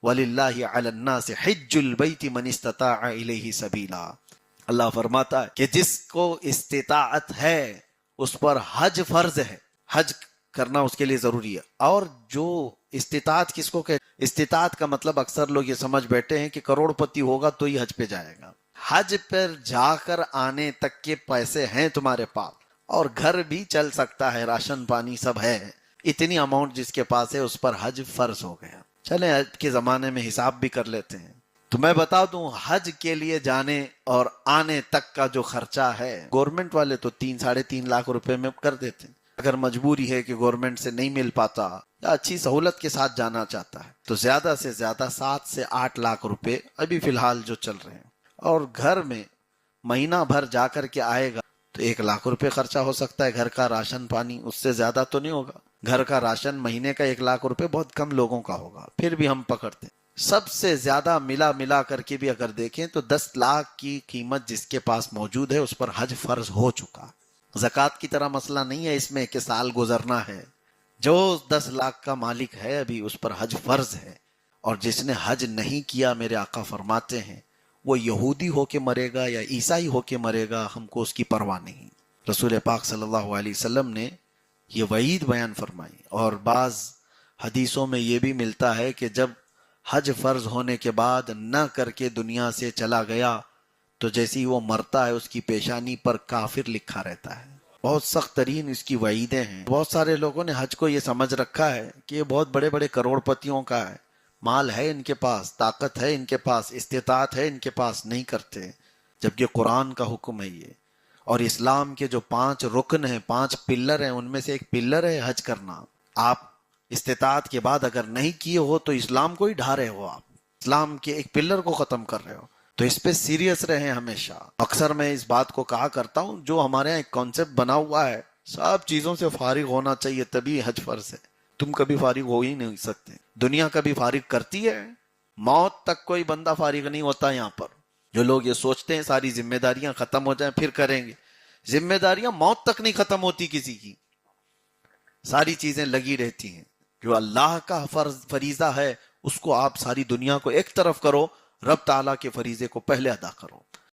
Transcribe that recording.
وَلِلَّهِ عَلَى النَّاسِ حِجُّ الْبَيْتِ مَنِ اسْتَطَاعَ إِلَيْهِ سَبِيلًا۔ اللہ فرماتا ہے کہ جس کو استطاعت ہے اس پر حج فرض ہے، حج کرنا اس کے لیے ضروری ہے۔ اور جو استطاعت کس کو کہ استطاعت کا مطلب اکثر لوگ یہ سمجھ بیٹھے ہیں کہ کروڑ پتی ہوگا تو ہی حج پہ جائے گا۔ حج پر جا کر آنے تک کے پیسے ہیں تمہارے پاس، اور گھر بھی چل سکتا ہے، راشن پانی سب ہے، اتنی اماؤنٹ جس کے پاس ہے اس پر حج فرض ہو گیا۔ چلیں حج کے زمانے میں حساب بھی کر لیتے ہیں۔ تو میں بتا دوں حج کے لیے جانے اور آنے تک کا جو خرچہ ہے، گورنمنٹ والے تو 3-3.5 لاکھ روپے میں کر دیتے ہیں۔ اگر مجبوری ہے کہ گورنمنٹ سے نہیں مل پاتا یا اچھی سہولت کے ساتھ جانا چاہتا ہے تو زیادہ سے زیادہ 7 سے 8 لاکھ روپے ابھی فی الحال جو چل رہے ہیں، اور گھر میں مہینہ بھر جا کر کے آئے گا تو 1 لاکھ روپے خرچہ ہو سکتا ہے۔ گھر کا راشن پانی اس سے زیادہ تو نہیں ہوگا۔ گھر کا راشن مہینے کا 1 لاکھ روپے بہت کم لوگوں کا ہوگا، پھر بھی ہم پکڑتے ہیں۔ سب سے زیادہ ملا کر کے بھی اگر دیکھیں تو 10 لاکھ کی قیمت جس کے پاس موجود ہے اس پر حج فرض ہو چکا۔ زکوٰۃ کی طرح مسئلہ نہیں ہے اس میں کہ سال گزرنا ہے۔ جو 10 لاکھ کا مالک ہے ابھی اس پر حج فرض ہے، اور جس نے حج نہیں کیا میرے آقا فرماتے ہیں وہ یہودی ہو کے مرے گا یا عیسائی ہو کے مرے گا، ہم کو اس کی پرواہ نہیں۔ رسول پاک صلی اللہ علیہ وسلم نے یہ وعید بیان فرمائی، اور بعض حدیثوں میں یہ بھی ملتا ہے کہ جب حج فرض ہونے کے بعد نہ کر کے دنیا سے چلا گیا تو جیسی وہ مرتا ہے اس کی پیشانی پر کافر لکھا رہتا ہے۔ بہت سخت ترین اس کی وعیدیں ہیں۔ بہت سارے لوگوں نے حج کو یہ سمجھ رکھا ہے کہ یہ بہت بڑے بڑے کروڑ پتیوں کا ہے، مال ہے ان کے پاس، طاقت ہے ان کے پاس، استطاعت ہے ان کے پاس، نہیں کرتے، جبکہ قرآن کا حکم ہے یہ۔ اور اسلام کے جو 5 رکن ہیں، 5 پلر ہیں، ان میں سے ایک پلر ہے حج کرنا۔ آپ استطاعت کے بعد اگر نہیں کیے ہو تو اسلام کو ہی ڈھا رہے ہو، آپ اسلام کے ایک پلر کو ختم کر رہے ہو۔ تو اس پہ سیریس رہیں ہمیشہ۔ اکثر میں اس بات کو کہا کرتا ہوں، جو ہمارے یہاں ایک کانسیپٹ بنا ہوا ہے سب چیزوں سے فارغ ہونا چاہیے تبھی حج فرض ہے۔ تم کبھی فارغ ہو ہی نہیں سکتے۔ دنیا کبھی فارغ کرتی ہے؟ موت تک کوئی بندہ فارغ نہیں ہوتا یہاں پر۔ جو لوگ یہ سوچتے ہیں ساری ذمہ داریاں ختم ہو جائیں پھر کریں گے، ذمہ داریاں موت تک نہیں ختم ہوتی کسی کی، ساری چیزیں لگی رہتی ہیں۔ جو اللہ کا فریضہ ہے اس کو آپ ساری دنیا کو ایک طرف کرو، رب تعالیٰ کے فریضے کو پہلے ادا کرو۔